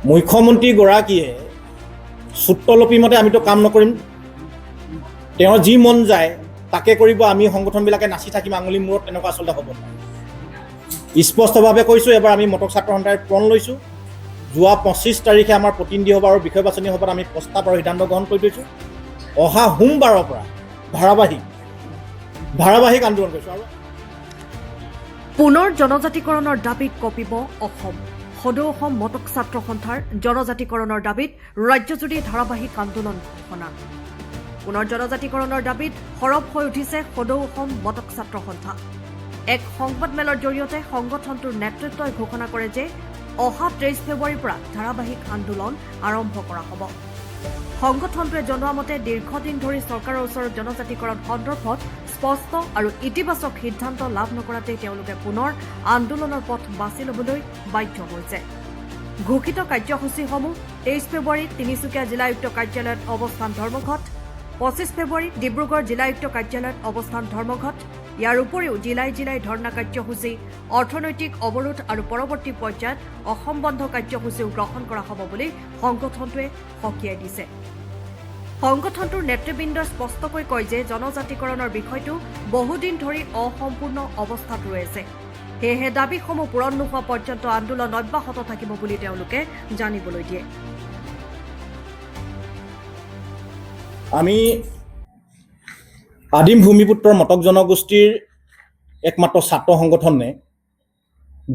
মুখ্যমন্ত্ৰীগৰাকীয়ে সূত্ৰলপী মতে আমিতো কাম নকৰিম, তেওঁৰ যি মন যায় তাকে কৰিব, আমি সংগঠনবিলাকে নাচি থাকিম আঙুলি মূৰত, তেনেকুৱা আচলতে হ'ব নোৱাৰে। স্পষ্টভাৱে কৈছোঁ, এবাৰ আমি মটক ছাত্ৰ সন্থাই প্ৰণ লৈছোঁ। যোৱা 25 তাৰিখে আমাৰ প্ৰতিনিধি সভা আৰু বিষয় বাছনি সভাত আমি প্ৰস্তাৱ আৰু সিদ্ধান্ত গ্ৰহণ কৰি থৈছোঁ। অহা সোমবাৰৰ পৰা ধাৰাবাহিক আন্দোলন কৰিছোঁ। আৰু পুনৰ জনজাতিকৰণৰ দাবীত কঁপিব অসম। সদৌ অসম মটক ছাত্ৰ সন্থাৰ জনজাতিকৰণৰ দাবীত ৰাজ্যজুৰি ধাৰাবাহিক আন্দোলন ঘোষণা। পুনৰ জনজাতিকৰণৰ দাবীত সৰব হৈ উঠিছে সদৌ অসম মটক ছাত্ৰ সন্থা। এক সংবাদমেলৰ জৰিয়তে সংগঠনটোৰ নেতৃত্বই ঘোষণা কৰে যে অহা 23 ফেব্ৰুৱাৰীৰ পৰা ধাৰাবাহিক আন্দোলন আৰম্ভ কৰা হ'ব। সংগঠনটোৱে জনোৱা মতে দীৰ্ঘদিন ধৰি চৰকাৰৰ ওচৰত জনজাতিকৰণ সন্দৰ্ভত স্পষ্ট আৰু ইতিবাচক সিদ্ধান্ত লাভ নকৰাতেই তেওঁলোকে পুনৰ আন্দোলনৰ পথ বাছি ল'বলৈ বাধ্য হৈছে। ঘোষিত কাৰ্যসূচীসমূহ 23 ফেব্ৰুৱাৰীত তিনিচুকীয়া জিলায়ুক্ত কাৰ্যালয়ত অৱস্থান ধৰ্মঘট, 25 ফেব্ৰুৱাৰীত ডিব্ৰুগড় জিলায়ুক্ত কাৰ্যালয়ত অৱস্থান ধৰ্মঘট। ইয়াৰ উপৰিও জিলাই জিলাই ধৰ্ণা কাৰ্যসূচী, অৰ্থনৈতিক অৱৰোধ আৰু পৰৱৰ্তী পৰ্যায়ত অসম বন্ধ কাৰ্যসূচীও গ্ৰহণ কৰা হ'ব বুলি সংগঠনটোৱে সকীয়াই দিছে। সংগঠনটোৰ নেতৃবৃন্দই স্পষ্টকৈ কয় যে জনজাতিকৰণৰ বিষয়টো বহুদিন ধৰি অসম্পূৰ্ণ অৱস্থাত ৰৈ আছে। সেয়েহে দাবীসমূহ পূৰণ নোহোৱা পৰ্যন্ত আন্দোলন অব্যাহত থাকিব বুলি তেওঁলোকে জানিবলৈ দিয়ে। আমি আদিম ভূমিপুত্ৰৰ মটক জনগোষ্ঠীৰ একমাত্ৰ ছাত্ৰ সংগঠনে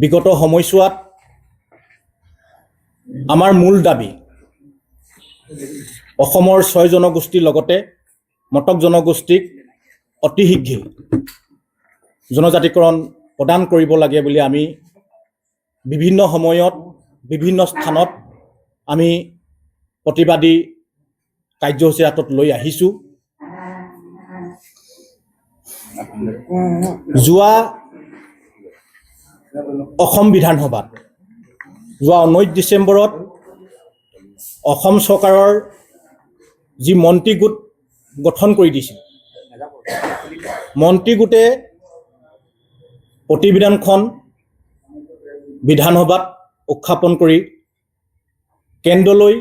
বিগত সময়ছোৱাত আমাৰ মূল দাবী অসমৰ 6 জনগোষ্ঠীৰ লগতে মটক জনগোষ্ঠীক অতি শীঘ্ৰে জনজাতিকৰণ প্ৰদান কৰিব লাগে বুলি আমি বিভিন্ন সময়ত বিভিন্ন স্থানত আমি প্ৰতিবাদী কাৰ্যসূচী হাতত লৈ আহিছোঁ। যোৱা অসম বিধানসভাত যোৱা 19 ডিচেম্বৰত অসম চৰকাৰৰ যি মন্ত্ৰীগোট গঠন কৰি দিছিল, মন্ত্ৰীগোটে প্ৰতিবেদনখন বিধানসভাত উত্থাপন কৰি কেন্দ্ৰলৈ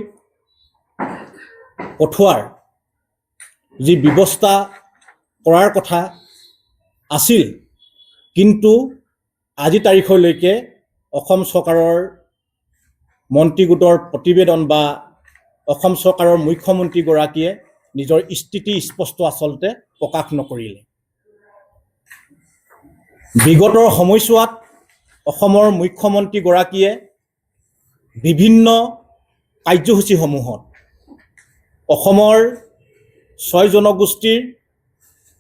পঠোৱাৰ যি ব্যৱস্থা কৰাৰ কথা আছিল, কিন্তু আজি তাৰিখলৈকে অসম চৰকাৰৰ মন্ত্ৰীগোটৰ প্ৰতিবেদন বা অসম চৰকাৰৰ মুখ্যমন্ত্ৰীগৰাকীয়ে নিজৰ স্থিতি স্পষ্ট আচলতে প্ৰকাশ নকৰিলে। বিগতৰ সময়ছোৱাত অসমৰ মুখ্যমন্ত্ৰীগৰাকীয়ে বিভিন্ন কাৰ্যসূচীসমূহত অসমৰ 6 জনগোষ্ঠীৰ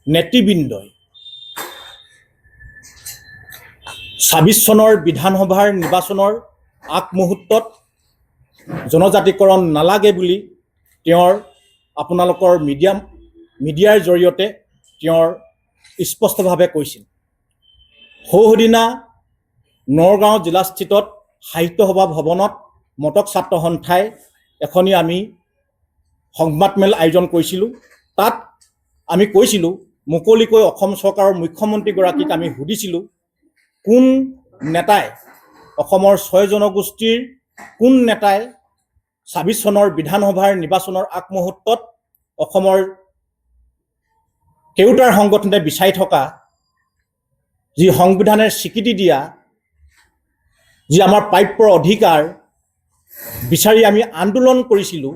নেতৃবৃন্দই 26 চনৰ বিধানসভাৰ নিৰ্বাচনৰ আগমুহূৰ্তত জনজাতিকৰণ নালাগে বুলি তেওঁৰ আপোনালোকৰ মিডিয়াৰ জৰিয়তে তেওঁৰ স্পষ্টভাৱে কৈছিল। সৌদিনা নগাঁও জিলাস্থিত সাহিত্য সভা ভৱনত মটক ছাত্ৰ সন্থাই এখনি আমি সংবাদমেল আয়োজন কৰিছিলোঁ। তাত আমি কৈছিলোঁ, মুকলিকৈ অসম চৰকাৰৰ মুখ্যমন্ত্ৰীগৰাকীক আমি সুধিছিলোঁ, কোন নেতাই অসমৰ 6 জনগোষ্ঠীৰ কোন নেতাই 26 চনৰ বিধানসভাৰ নিৰ্বাচনৰ আগমুহূৰ্তত অসমৰ কেউটাৰ সংগঠনে বিচাৰি থকা যি সংবিধানে স্বীকৃতি দিয়া যি আমাৰ প্ৰাপ্য অধিকাৰ বিচাৰি আমি আন্দোলন কৰিছিলোঁ,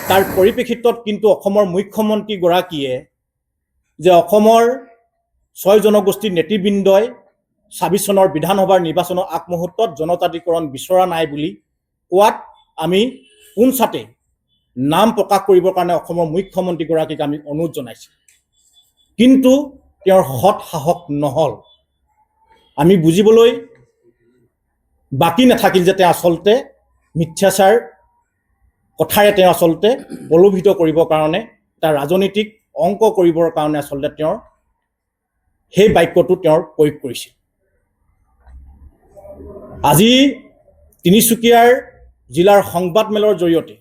তাৰ পৰিপ্ৰেক্ষিতত কিন্তু অসমৰ মুখ্যমন্ত্ৰীগৰাকীয়ে যে অসমৰ 6 জনগোষ্ঠীৰ নেতৃবৃন্দই 26 চনৰ বিধানসভাৰ নিৰ্বাচনৰ আগমুহূৰ্তত জনজাতিকৰণ বিচৰা নাই বুলি কোৱাত আমি পোনছাতে নাম প্ৰকাশ কৰিবৰ কাৰণে অসমৰ মুখ্যমন্ত্ৰীগৰাকীক আমি অনুৰোধ জনাইছোঁ, কিন্তু তেওঁৰ সৎ সাহস নহ'ল। আমি বুজিবলৈ বাকী নাথাকিল যে তেওঁ আচলতে মিথ্যাচাৰ কথাৰে তেওঁ আচলতে প্ৰলোভিত কৰিবৰ কাৰণে, তাৰ ৰাজনৈতিক অংক কৰিবৰ কাৰণে আচলতে তেওঁৰ সেই বাক্যটো তেওঁৰ প্ৰয়োগ কৰিছিল। আজি তিনিচুকীয়াৰ জিলাৰ সংবাদমেলৰ জৰিয়তে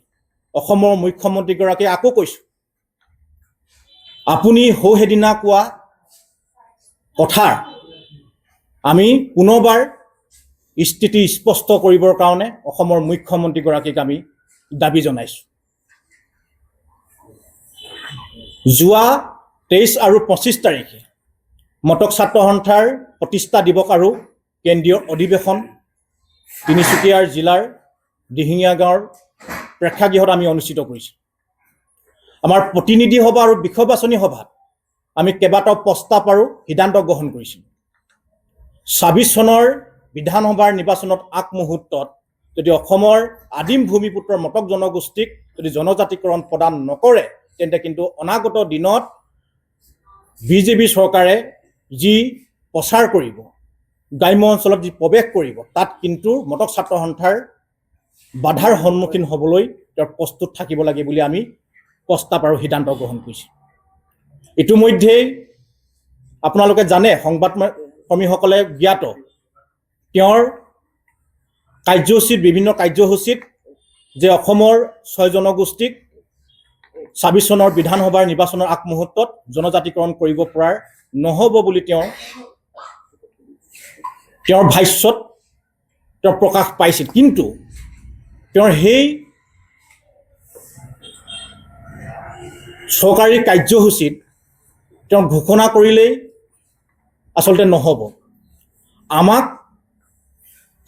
অসমৰ মুখ্যমন্ত্ৰীগৰাকীয়ে আকৌ কৈছোঁ, আপুনি সেইদিনা কোৱা কথা আমি পুনৰবাৰ স্থিতি স্পষ্ট কৰিবৰ কাৰণে অসমৰ মুখ্যমন্ত্ৰীগৰাকীক আমি দাবী জনাইছোঁ। যোৱা 23 আৰু 25 তাৰিখে মটক ছাত্ৰ সন্থাৰ প্ৰতিষ্ঠা দিৱস আৰু কেন্দ্ৰীয় অধিৱেশন তিনিচুকীয়াৰ জিলাৰ দিহিঙীয়া গাঁৱৰ প্ৰেক্ষাগৃহত আমি অনুষ্ঠিত কৰিছোঁ। আমাৰ প্ৰতিনিধি সভা আৰু বিষয় বাছনি সভাত আমি কেইবাটাও প্ৰস্তাৱ আৰু সিদ্ধান্ত গ্ৰহণ কৰিছোঁ। 26 চনৰ বিধানসভাৰ নিৰ্বাচনত আগমুহূৰ্তত যদি অসমৰ আদিম ভূমিপুত্ৰৰ মটক জনগোষ্ঠীক যদি জনজাতিকৰণ প্ৰদান নকৰে, তেন্তে কিন্তু অনাগত দিনত বিজেপি চৰকাৰে যি প্ৰচাৰ কৰিব, গ্ৰাম্য অঞ্চলত যি প্ৰৱেশ কৰিব, তাত কিন্তু মটক ছাত্ৰ সন্থাৰ বাধাৰ সন্মুখীন হ'বলৈ তেওঁৰ প্ৰস্তুত থাকিব লাগে বুলি আমি প্ৰস্তাৱ আৰু সিদ্ধান্ত গ্ৰহণ কৰিছোঁ। ইতিমধ্যেই আপোনালোকে জানে, সংবাদ কৰ্মীসকলে জ্ঞাত, তেওঁৰ কাৰ্যসূচীত বিভিন্ন কাৰ্যসূচীত যে অসমৰ 6 জনগোষ্ঠীক 26 চনৰ বিধানসভাৰ নিৰ্বাচনৰ আগমুহূৰ্তত জনজাতিকৰণ কৰিব পৰাৰ নহ'ব বুলি তেওঁৰ ভাষ্যত তেওঁ প্ৰকাশ পাইছিল। কিন্তু তেওঁৰ সেই চৰকাৰী কাৰ্যসূচীত তেওঁ ঘোষণা কৰিলেই আচলতে নহ'ব। আমাক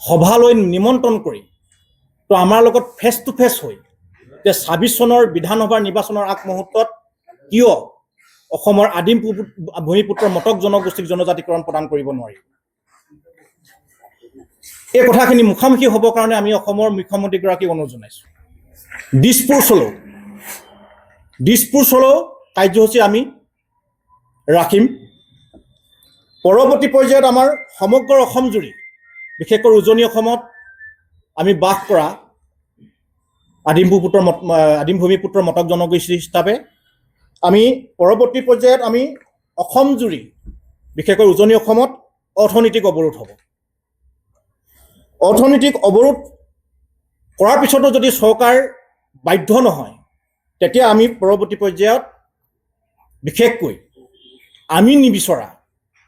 সভালৈ নিমন্ত্ৰণ কৰি তো আমাৰ লগত ফেচ টু ফেচ হৈ যে 26 চনৰ বিধানসভাৰ নিৰ্বাচনৰ আগমুহূৰ্তত কিয় অসমৰ আদিম ভূমিপুত্ৰৰ মটক জনগোষ্ঠীক জনজাতিকৰণ প্ৰদান কৰিব নোৱাৰি, এই কথাখিনি মুখামুখি হ'বৰ কাৰণে আমি অসমৰ মুখ্যমন্ত্ৰীগৰাকীক অনুৰোধ জনাইছোঁ। দিছপুৰ চলো কাৰ্যসূচী আমি ৰাখিম। পৰৱৰ্তী পৰ্যায়ত আমাৰ সমগ্ৰ অসম জুৰি, বিশেষকৈ উজনি অসমত আমি বাস কৰা আদিম ভূমিপুত্ৰৰ মটক জনগোষ্ঠী হিচাপে আমি পৰৱৰ্তী পৰ্যায়ত আমি অসম জুৰি, বিশেষকৈ উজনি অসমত অৰ্থনৈতিক অৱৰোধ হ'ব। অৰ্থনৈতিক অৱৰোধ কৰাৰ পিছতো যদি চৰকাৰ বাধ্য নহয়, তেতিয়া আমি পৰৱৰ্তী পৰ্যায়ত বিশেষকৈ আমি নিবিচৰা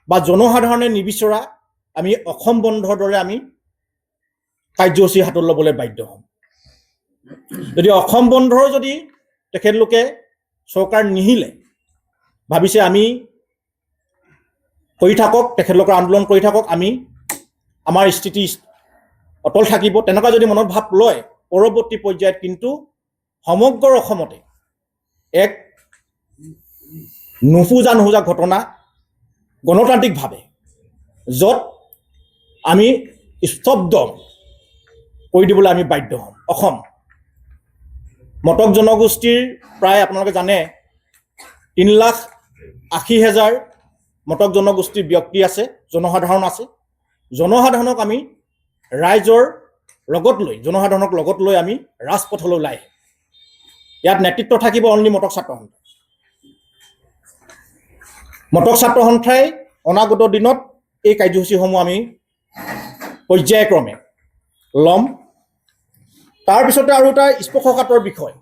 বা জনসাধাৰণে নিবিচৰা আমি অসম বন্ধৰ দৰে আমি কাৰ্যসূচী হাতত ল'বলৈ বাধ্য হ'ম। যদি অসম বন্ধৰ যদি তেখেতলোকে চৰকাৰ নিহিলে ভাবিছে আমি কৰি থাকক, তেখেতলোকৰ আন্দোলন কৰি থাকক, আমি আমাৰ স্থিতি অটল থাকিব, তেনেকুৱা যদি মনত ভাৱ লয়, পৰৱৰ্তী পৰ্যায়ত কিন্তু সমগ্ৰ অসমতে এক নুফুজা ঘটনা গণতান্ত্ৰিকভাৱে য'ত আমি স্তব্ধ কৰি দিবলৈ আমি বাধ্য হ'ম। অসম মটক জনগোষ্ঠীৰ প্ৰায় আপোনালোকে জানে 3,80,000 মটক জনগোষ্ঠীৰ ব্যক্তি আছে, জনসাধাৰণ আছে। জনসাধাৰণক আমি জনসাধাৰণক লগত লৈ আমি ৰাজপথলৈ ওলাই আহিম। ইয়াত নেতৃত্ব থাকিব অনলি মটক ছাত্ৰ সন্থা। মটক ছাত্ৰ সন্থাই অনাগত দিনত এই কাৰ্যসূচীসমূহ আমি পৰ্যায়ক্ৰমে ল'ম। তাৰপিছতে আৰু এটা স্পৰ্শকাতৰ বিষয়,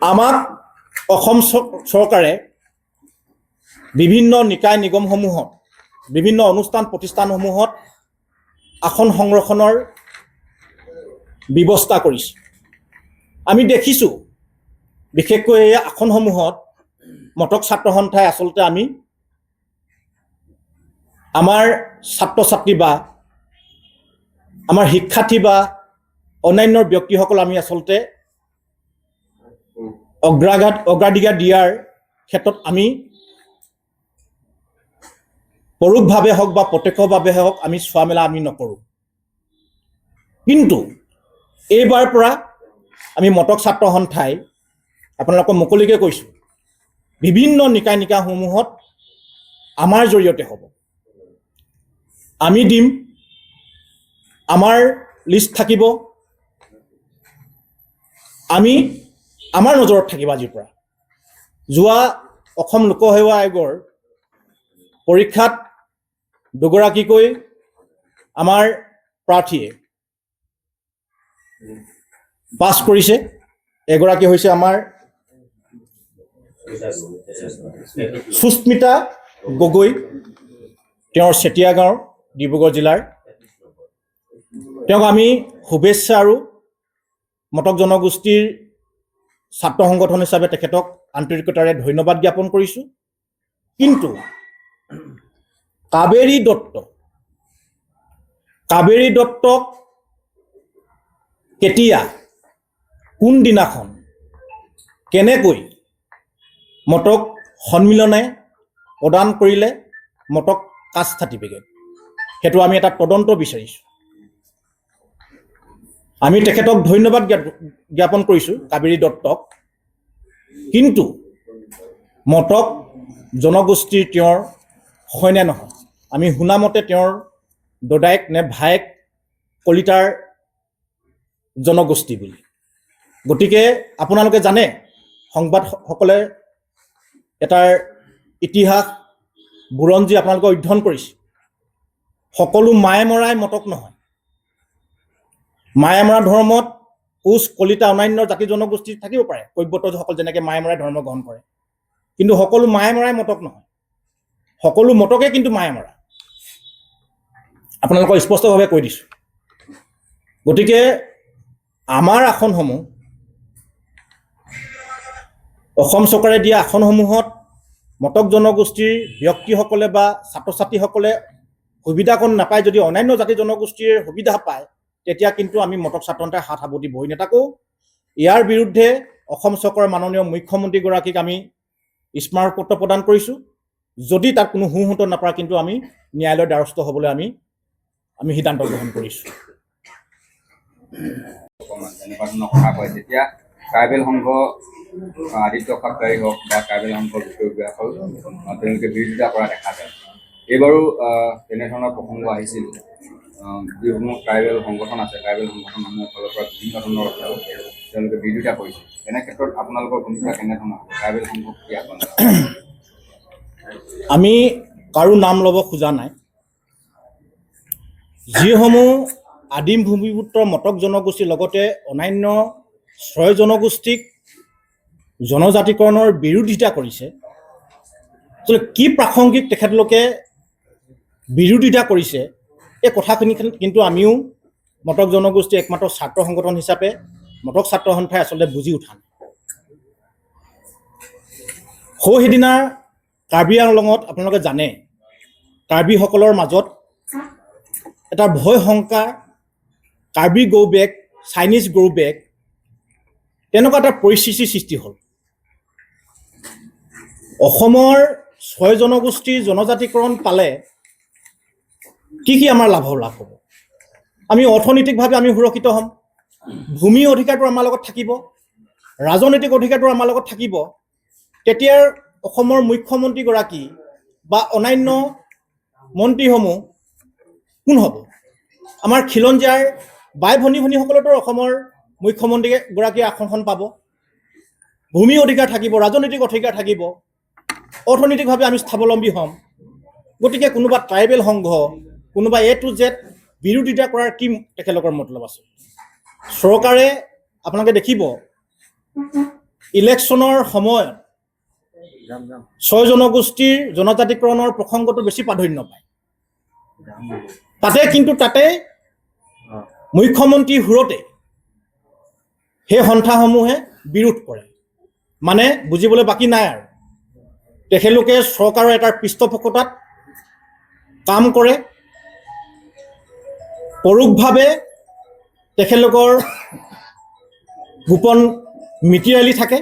আমাক অসম চৰকাৰে বিভিন্ন নিকায় নিগমসমূহত, বিভিন্ন অনুষ্ঠান প্ৰতিষ্ঠানসমূহত আসন সংৰক্ষণৰ ব্যৱস্থা কৰিছে। আমি দেখিছোঁ বিশেষকৈ এই আসনসমূহত মটক ছাত্ৰ সন্থাই আচলতে আমি আমাৰ ছাত্ৰ ছাত্ৰী বা আমাৰ শিক্ষাৰ্থী বা অন্যান্য ব্যক্তিসকল আমি আচলতে অগ্ৰাধিকাৰ দিয়াৰ ক্ষেত্ৰত আমি পৰোক্ষভাৱে হওক বা প্ৰত্যক্ষভাৱে হওক আমি চোৱা মেলা আমি নকৰোঁ। কিন্তু এইবাৰ পৰা আমি মটক ছাত্ৰ সন্থাই আপোনালোকক মুকলিকৈ কৈছোঁ, বিভিন্ন নিকায় নিকায়সমূহত আমাৰ জৰিয়তে হ'ব। আমি দিম, আমাৰ লিষ্ট থাকিব, আমাৰ নজৰত থাকিব। আজিৰ পৰা যোৱা অসম লোকসেৱা আয়োগৰ পৰীক্ষাত দুগৰাকীকৈ আমাৰ প্ৰাৰ্থীয়ে পাছ কৰিছে। এগৰাকী হৈছে আমাৰ সুস্মিতা গগৈ, তেওঁৰ চেতিয়া গাঁৱৰ ডিব্ৰুগড় জিলাৰ। তেওঁক আমি শুভেচ্ছা আৰু মটক জনগোষ্ঠীৰ ছাত্ৰ সংগঠন হিচাপে তেখেতক আন্তৰিকতাৰে ধন্যবাদ জ্ঞাপন কৰিছোঁ। কিন্তু কাবেৰী দত্তক কেতিয়া, কোনদিনাখন, কেনেকৈ মটক সন্মিলনে প্ৰদান কৰিলে মটক কাষ্ট চাৰ্টিফিকেট, সেইটো আমি এটা তদন্ত বিচাৰিছোঁ। আমি তেখেতক ধন্যবাদ জ্ঞাপন কৰিছোঁ কাবেৰী দত্তক, কিন্তু মটক জনগোষ্ঠীৰ তেওঁৰ হয় নে নহয়, আমি শুনামতে তেওঁৰ দদায়েক নে ভায়েক কলিতাৰ জনগোষ্ঠী বুলি। গতিকে আপোনালোকে জানে, সংবাদসকলে এটাৰ ইতিহাস বুৰঞ্জী আপোনালোকে অধ্যয়ন কৰিছে। সকলো মায়ে মৰাই মটক নহয়। মায়ে মৰা ধৰ্মত কোচ, কলিতা, অন্যান্য জাতি জনগোষ্ঠী থাকিব পাৰে, কৈৱৰ্তসকল যেনেকৈ মায়ে মৰাই ধৰ্ম গ্ৰহণ কৰে, কিন্তু সকলো মায়ে মৰাই মটক নহয়। সকলো মটকে কিন্তু মায়ে মৰা, আপোনালোকক স্পষ্টভাৱে কৈ দিছোঁ। গতিকে আমাৰ আসনসমূহ, অসম চৰকাৰে দিয়া আসনসমূহত মটক জনগোষ্ঠীৰ ব্যক্তিসকলে বা ছাত্ৰ ছাত্ৰীসকলে সুবিধাকণ নাপায়, যদি অন্যান্য জাতি জনগোষ্ঠীৰ সুবিধা পায়, তেতিয়া কিন্তু আমি মটক ছাত্ৰ সন্থাই হাত সাৱটি বহি নাথাকোঁ। ইয়াৰ বিৰুদ্ধে অসম চৰকাৰৰ মাননীয় মুখ্যমন্ত্ৰীগৰাকীক আমি স্মাৰকপত্ৰ প্ৰদান কৰিছোঁ। যদি তাত কোনো সুহূঁত নাপায়, কিন্তু আমি ন্যায়ালয়ৰ দ্বাৰস্থ হ'বলৈ আমি সিদ্ধান্ত গ্ৰহণ কৰিছোঁ। এনেকুৱা ধৰণৰ কথা কয়, যেতিয়া ট্ৰাইবেল সংঘ আদিত্য খাপকাৰী হওক বা ট্ৰাইবেল সংঘৰ বিষয়বিলাকৰ তেওঁলোকে বিৰোধিতা কৰা দেখা যায়। এইবাৰো তেনেধৰণৰ প্ৰসংগ আহিছিল। যিসমূহ ট্ৰাইবেল সংগঠন আছে, ট্ৰাইবেল সংগঠনসমূহৰ ফালৰ পৰা বিভিন্ন ধৰণৰ তেওঁলোকে বিৰোধিতা কৰিছে। এনে ক্ষেত্ৰত আপোনালোকৰ ভূমিকা কেনেধৰণৰ, ট্ৰাইবেল সংঘক কি আহ্বান? আমি কাৰো নাম ল'ব খোজা নাই। যিসমূহ আদিম ভূমিপুত্ৰ মটক জনগোষ্ঠীৰ লগতে অন্যান্য ছয় জনগোষ্ঠীক জনজাতিকৰণৰ বিৰোধিতা কৰিছে, কি প্ৰাসংগিক তেখেতলোকে বিৰোধিতা কৰিছে, এই কথাখিনি কিন্তু আমিও মটক জনগোষ্ঠী একমাত্ৰ ছাত্ৰ সংগঠন হিচাপে মটক ছাত্ৰ সন্থাই আচলতে বুজি উঠা নাই। সেইদিনা কাৰ্বি আংলঙত আপোনালোকে জানে, কাৰ্বিসকলৰ মাজত এটা ভয় শংকা, Karbi go back, Chinese go back, তেনেকুৱা এটা পৰিস্থিতিৰ সৃষ্টি হ'ল। অসমৰ ছয় জনগোষ্ঠীৰ জনজাতিকৰণ পালে কি আমাৰ লাভ হ'ব? আমি অৰ্থনৈতিকভাৱে আমি সুৰক্ষিত হ'ম, ভূমি অধিকাৰটো আমাৰ লগত থাকিব, ৰাজনৈতিক অধিকাৰটো আমাৰ লগত থাকিব। তেতিয়া অসমৰ মুখ্যমন্ত্ৰীগৰাকী বা অন্যান্য মন্ত্ৰীসমূহ কোন হ'ব? আমাৰ খিলঞ্জীয়াৰ বাই ভনীসকলেতো অসমৰ মুখ্যমন্ত্ৰীগৰাকীয়ে আসনখন পাব, ভূমি অধিকাৰ থাকিব, ৰাজনৈতিক অধিকাৰ থাকিব, অৰ্থনৈতিকভাৱে আমি স্বাৱলম্বী হ'ম। গতিকে কোনোবা ট্ৰাইবেল সংঘ, কোনোবা A to Z বিৰোধিতা কৰাৰ কি তেখেতলোকৰ মতলব আছে? চৰকাৰে আপোনালোকে দেখিব, ইলেকশ্যনৰ সময়ত ছয় জনগোষ্ঠীৰ জনজাতিকৰণৰ প্ৰসংগটো বেছি প্ৰাধান্য পায়। তাতে মুখ্যমন্ত্ৰী সুৰতে সেই সন্থাসমূহে বিৰোধ কৰে। মানে বুজিবলৈ বাকী নাই আৰু, তেখেতলোকে চৰকাৰৰ এটা পৃষ্ঠপোষকতাত কাম কৰে, পৰোক্ষভাৱে তেখেতলোকৰ গোপন মিতিৰালি থাকে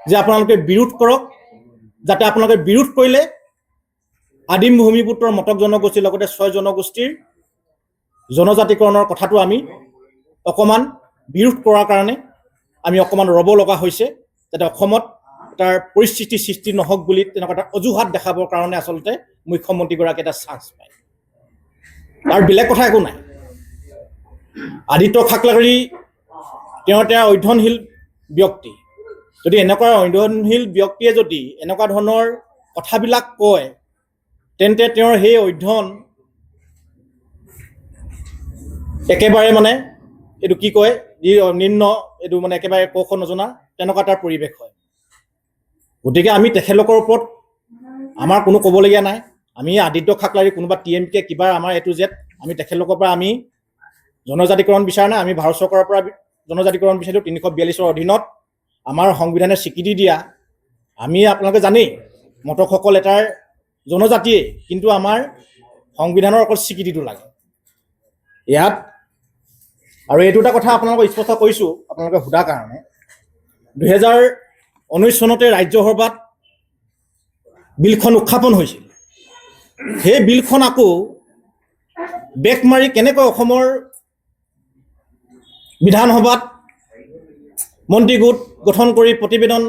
যে আপোনালোকে বিৰোধ কৰক, যাতে আপোনালোকে বিৰোধ কৰিলে আদিম ভূমিপুত্ৰৰ মটক জনগোষ্ঠীৰ লগতে ছয় জনগোষ্ঠীৰ জনজাতিকৰণৰ কথাটো আমি অকণমান বিৰোধ কৰাৰ কাৰণে আমি অকণমান ৰ'ব লগা হৈছে, যাতে অসমত তাৰ পৰিস্থিতি সৃষ্টি নহওক বুলি তেনেকুৱা এটা অজুহাত দেখাবৰ কাৰণে আচলতে মুখ্যমন্ত্ৰীগৰাকীয়ে এটা চান্স পায়। আৰু বেলেগ কথা একো নাই। আদিত্য খাপকাৰী তেওঁ এটা অধ্যয়নশীল ব্যক্তি। যদি এনেকুৱা অধ্যয়নশীল ব্যক্তিয়ে যদি এনেকুৱা ধৰণৰ কথাবিলাক কয়, তেন্তে তেওঁৰ সেই অধ্যয়ন একেবাৰে মানে এইটো কি কয়, যি নিম্ন, এইটো মানে একেবাৰে ক খ নজনা তেনেকুৱা এটা পৰিৱেশ হয়। গতিকে আমি তেখেতলোকৰ ওপৰত আমাৰ কোনো ক'বলগীয়া নাই। আমি আদিত্য খাকলাৰী কোনোবা TMK কিবা আমাৰ A to Z আমি তেখেতলোকৰ পৰা আমি জনজাতিকৰণ বিচাৰা নাই। আমি ভাৰত চৰকাৰৰ পৰা জনজাতিকৰণ বিচাৰিলোঁ 342ৰ অধীনত আমাৰ সংবিধানে স্বীকৃতি দিয়া। আমি আপোনালোকে জানেই মটকসকল এটাৰ জনজাতিয়ে, কিন্তু আমাৰ সংবিধানৰ অকল স্বীকৃতিটো লাগে ইয়াত। আৰু এইটো এটা কথা আপোনালোকক স্পষ্ট কৰিছোঁ আপোনালোকে সোধাৰ কাৰণে, 2019 চনতে ৰাজ্যসভাত বিলখন উত্থাপন হৈছিল। সেই বিলখন আকৌ বেক মাৰি কেনেকৈ অসমৰ বিধানসভাত মন্ত্ৰী গোট গঠন কৰি প্ৰতিবেদন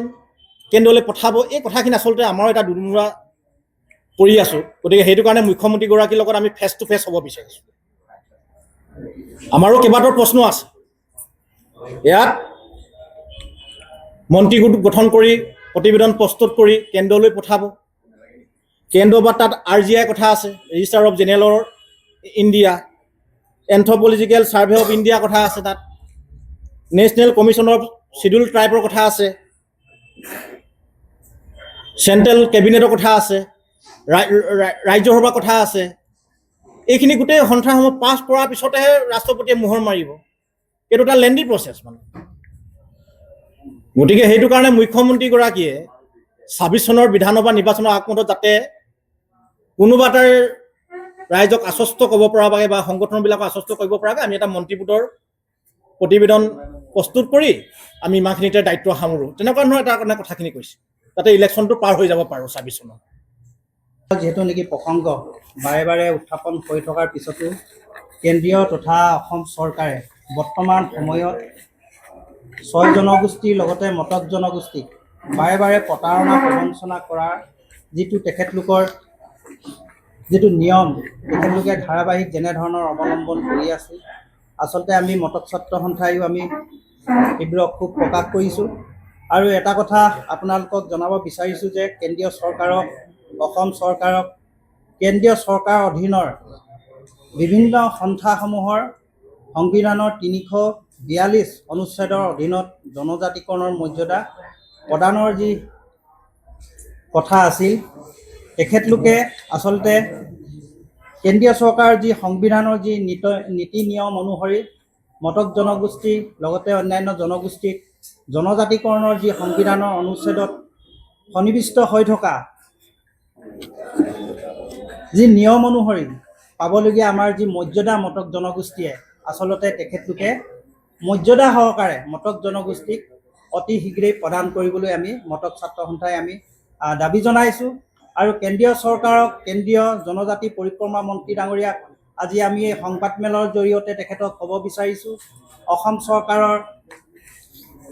কেন্দ্ৰলৈ পঠাব, এই কথাখিনি আচলতে আমাৰো এটা দুমোৰা পৰি আছোঁ। গতিকে সেইটো কাৰণে মুখ্যমন্ত্ৰীগৰাকীৰ লগত আমি ফেচ টু ফেচ হ'ব বিচাৰিছোঁ। আমাৰো কেইবাটাও প্ৰশ্ন আছে ইয়াত। মন্ত্ৰী গোট গঠন কৰি প্ৰতিবেদন প্ৰস্তুত কৰি কেন্দ্ৰলৈ পঠাব। কেন্দ্ৰ বা তাত RGI কথা আছে, ৰেজিষ্টাৰ অফ জেনেৰেলৰ India, anthropological survey of India কথা আছে, তাত নেশ্যনেল কমিশ্যন অফ শ্বিডিউল ট্ৰাইবৰ কথা আছে, চেণ্ট্ৰেল কেবিনেটৰ কথা আছে, ৰাজ্যসভাৰ কথা আছে। এইখিনি গোটেই সন্থাসমূহ পাছ কৰাৰ পিছতেহে ৰাষ্ট্ৰপতিয়ে মোহৰ মাৰিব। এইটো এটা লেণ্ডি প্ৰচেছ মানে। গতিকে সেইটো কাৰণে মুখ্যমন্ত্ৰীগৰাকীয়ে 26 চনৰ বিধানসভা নিৰ্বাচনৰ আগমুহূৰ্তত যাতে কোনোবা এটাৰ ৰাইজক আশ্বস্ত কৰিব পৰাকৈ বা সংগঠনবিলাকক আশ্বস্ত কৰিব পৰাকৈ আমি এটা মন্ত্ৰী গোটৰ প্ৰতিবেদন প্ৰস্তুত কৰি আমি ইমানখিনিতে দায়িত্ব সামৰোঁ, তেনেকুৱা ধৰণৰ এটা কাৰণে কথাখিনি কৈছে, যাতে ইলেকশ্যনটো পাৰ হৈ যাব পাৰোঁ 26 চনত। যিহেতু নেকি প্ৰসংগ বাৰে বাৰে উত্থাপন হৈ থকাৰ পিছতো কেন্দ্ৰীয় তথা অসম চৰকাৰে বৰ্তমান সময়ত 6 জনগোষ্ঠীৰ লগতে মটক জনগোষ্ঠীক বাৰে বাৰে প্ৰতাৰণা প্ৰবঞ্চনা কৰাৰ তেখেতলোকৰ যিটো নিয়ম, তেখেতলোকে ধাৰাবাহিক যেনেধৰণৰ অৱলম্বন কৰি আছে। আচলতে আমি মটক ছাত্ৰ সন্থাইও আমি তীব্ৰ ক্ষোভ প্ৰকাশ কৰিছোঁ। আৰু এটা কথা আপোনালোকক জনাব বিচাৰিছোঁ যে কেন্দ্ৰীয় চৰকাৰক, অসম চৰকাৰক, কেন্দ্ৰীয় চৰকাৰৰ অধীনৰ বিভিন্ন সন্থাসমূহৰ সংবিধানৰ 342 অনুচ্ছেদৰ অধীনত জনজাতিকৰণৰ মৰ্যাদা প্ৰদানৰ যি কথা আছিল, তেখেতলোকে আচলতে কেন্দ্ৰীয় চৰকাৰৰ যি সংবিধানৰ যি নীতি নিয়ম অনুসৰি মটক জনগোষ্ঠী লগতে অন্যান্য জনগোষ্ঠীক জনজাতিকৰণৰ যি সংবিধানৰ অনুচ্ছেদত সন্নিৱিষ্ট হৈ থকা যি নিয়ম অনুসৰি পাবলগীয়া আমাৰ যি মৰ্যাদা মটক জনগোষ্ঠীয়ে, আচলতে তেখেতলোকে মৰ্যাদা সহকাৰে মটক জনগোষ্ঠীক অতি শীঘ্ৰেই প্ৰদান কৰিবলৈ আমি মটক ছাত্ৰ সন্থাই আমি দাবী জনাইছোঁ। আৰু কেন্দ্ৰীয় চৰকাৰক, কেন্দ্ৰীয় জনজাতি পৰিক্ৰমা মন্ত্ৰী ডাঙৰীয়াক আজি আমি এই সংবাদমেলৰ জৰিয়তে তেখেতক ক'ব বিচাৰিছোঁ, অসম চৰকাৰৰ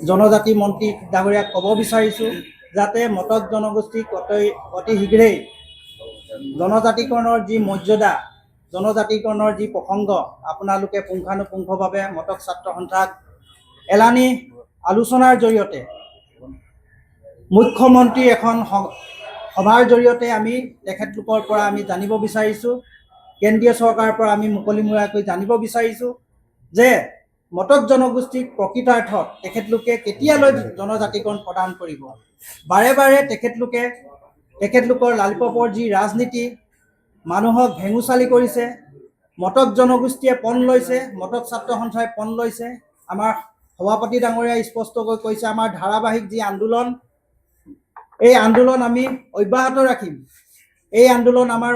জনজাতি মন্ত্ৰী ডাঙৰীয়াক ক'ব বিচাৰিছোঁ যাতে মটক জনগোষ্ঠীক অতি শীঘ্ৰেই জনজাতিকৰণৰ যি মৰ্যাদা, জনজাতিকৰণৰ যি প্ৰসংগ আপোনালোকে পুংখানুপুংখভাৱে মটক ছাত্ৰ সন্থাক এলানি আলোচনাৰ জৰিয়তে মুখ্যমন্ত্ৰী এখন সভাৰ জৰিয়তে আমি তেখেতলোকৰ পৰা আমি জানিব বিচাৰিছোঁ, কেন্দ্ৰীয় চৰকাৰৰ পৰা আমি মুকলিমূৰীয়াকৈ জানিব বিচাৰিছোঁ যে মটক জনগোষ্ঠীক প্ৰকৃতাৰ্থত তেখেতলোকে কেতিয়ালৈ জনজাতিকৰণ প্ৰদান কৰিব। বাৰে বাৰে তেখেতলোকৰ লালিপপৰ যি ৰাজনীতি মানুহক ভেঙুচালি কৰিছে, মটক জনগোষ্ঠীয়ে পণ লৈছে, মটক ছাত্ৰ সন্থাই পণ লৈছে। আমাৰ সভাপতি ডাঙৰীয়াই স্পষ্টকৈ কৈছে, আমাৰ ধাৰাবাহিক যি আন্দোলন, এই আন্দোলন আমি অব্যাহত ৰাখিম। এই আন্দোলন আমাৰ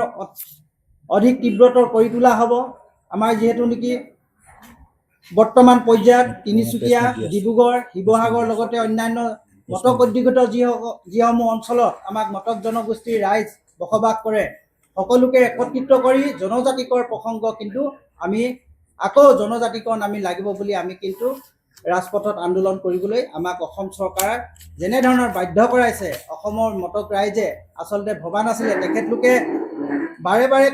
অধিক তীব্ৰতৰ কৰি তোলা হ'ব। আমাৰ যিহেতু নেকি বৰ্তমান পৰ্যায়ত তিনিচুকীয়া, ডিব্ৰুগড়, শিৱসাগৰ লগতে অন্যান্য মটক অধিকৃত যিসমূহ অঞ্চলত আমাক মটক জনগোষ্ঠীৰ ৰাইজ বসবাস কৰে, সকলোকে একত্ৰিত কৰি জনজাতিকৰ প্ৰসংগ কিন্তু আমি আকৌ জনজাতিকৰণ আমি লাগিব বুলি আমি কিন্তু ৰাজপথত আন্দোলন কৰিবলৈ আমাক অসম চৰকাৰে যেনেধৰণৰ বাধ্য কৰাইছে, অসমৰ মটক ৰাইজে আচলতে ভবা নাছিলে। তেখেতলোকে বাৰে বাৰে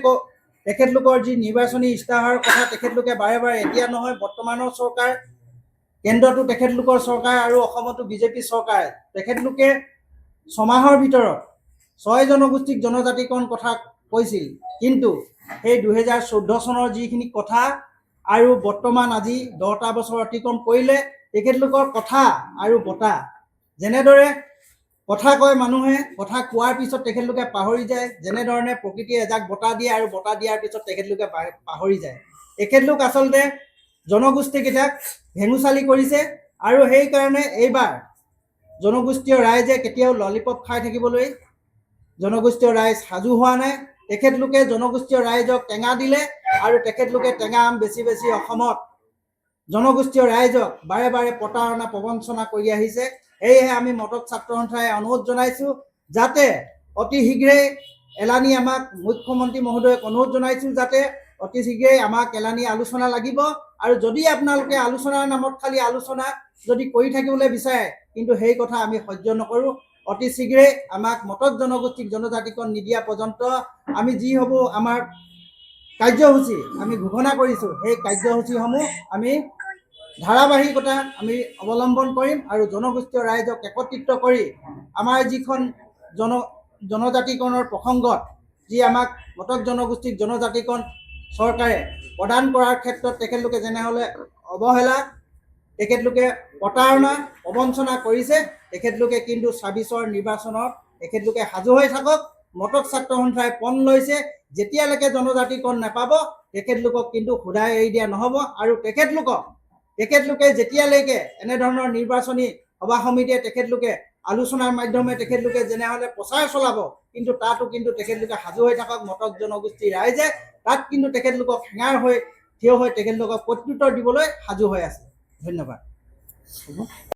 তেখেতলোকৰ যি নিৰ্বাচনী ইস্তাহাৰৰ কথা তেখেতলোকে বাৰে বাৰে, এতিয়া নহয় বৰ্তমানৰ চৰকাৰ, কেন্দ্ৰতো তেখেতলোকৰ চৰকাৰ আৰু অসমতো বিজেপি চৰকাৰ, তেখেতলোকে 6 মাহৰ ভিতৰত 6 জনগোষ্ঠীক জনজাতিকৰণ কথা কৈছিল। কিন্তু সেই 2014 চনৰ যিখিনি কথা আৰু বৰ্তমান আজি 10টা বছৰ অতিক্ৰম কৰিলে, তেখেতলোকৰ কথা আৰু বঁটা যেনেদৰে কথা কয় মানুহে, কথা কোৱাৰ পিছত তেখেতলোকে পাহৰি যায়, যেনেধৰণে প্ৰকৃতিয়ে এজাক বতাহ দিয়ে আৰু বতাহ দিয়াৰ পিছত তেখেতলোকে পাহৰি যায়। তেখেতলোক আচলতে জনগোষ্ঠীকেইটাক ভেঙুচালি কৰিছে আৰু সেইকাৰণে এইবাৰ জনগোষ্ঠীয় ৰাইজে কেতিয়াও ললিপপ খাই থাকিবলৈ জনগোষ্ঠীয় ৰাইজ সাজু হোৱা নাই। তেখেতলোকে জনগোষ্ঠীয় ৰাইজক টেঙা দিলে আৰু তেখেতলোকে টেঙা আম বেছি বেছি অসমত জনগোষ্ঠীয় ৰাইজক বাৰে বাৰে প্ৰতাৰণা প্ৰবঞ্চনা কৰি আহিছে। সেয়েহে আমি মটক ছাত্ৰ সন্থাই অনুৰোধ জনাইছোঁ যাতে অতি শীঘ্ৰেই এলানি আমাক মুখ্যমন্ত্ৰী মহোদয়ক অনুৰোধ জনাইছোঁ যাতে অতি শীঘ্ৰেই আমাক এলানি আলোচনা লাগিব আৰু যদি আপোনালোকে আলোচনাৰ নামত খালি আলোচনা যদি কৰি থাকিবলৈ বিচাৰে কিন্তু সেই কথা আমি সহ্য নকৰোঁ। অতি শীঘ্ৰেই আমাক মটক জনগোষ্ঠীক জনজাতিকৰণ নিদিয়া পৰ্যন্ত আমি যি হ'ব আমাৰ কাৰ্যসূচী আমি ঘোষণা কৰিছোঁ, সেই কাৰ্যসূচীসমূহ আমি ধাৰাবাহিকতা আমি অৱলম্বন কৰিম আৰু জনগোষ্ঠীয় ৰাইজক একত্ৰিত কৰি আমাৰ যিখন জনজাতিকৰণৰ প্ৰসংগত যি আমাক মটক জনগোষ্ঠীক জনজাতিকৰণ চৰকাৰে প্ৰদান কৰাৰ ক্ষেত্ৰত তেখেতলোকে যেনেহ'লে অৱহেলা, তেখেতলোকে প্ৰতাৰণা প্ৰবঞ্চনা কৰিছে, তেখেতলোকে কিন্তু ২৬ৰ নিৰ্বাচনত তেখেতলোকে সাজু হৈ থাকক। মটক ছাত্ৰ সন্থাই পণ লৈছে, যেতিয়ালৈকে জনজাতিকৰণ নাপাব তেখেতলোকক কিন্তু সোধাই এৰি দিয়া নহ'ব আৰু তেখেতলোকে যেতিয়ালৈকে এনেধৰণৰ নিৰ্বাচনী সভা সমিতিয়ে তেখেতলোকে আলোচনাৰ মাধ্যমে তেখেতলোকে যেনেহ'লে প্ৰচাৰ চলাব কিন্তু তাতো কিন্তু তেখেতলোকে সাজু হৈ থাকক। মটক জনগোষ্ঠীৰ ৰাইজে তাত কিন্তু তেখেতলোকক হেঙাৰ হৈ থিয় হৈ তেখেতলোকক প্ৰত্যুত্তৰ দিবলৈ সাজু হৈ আছে। ধন্যবাদ।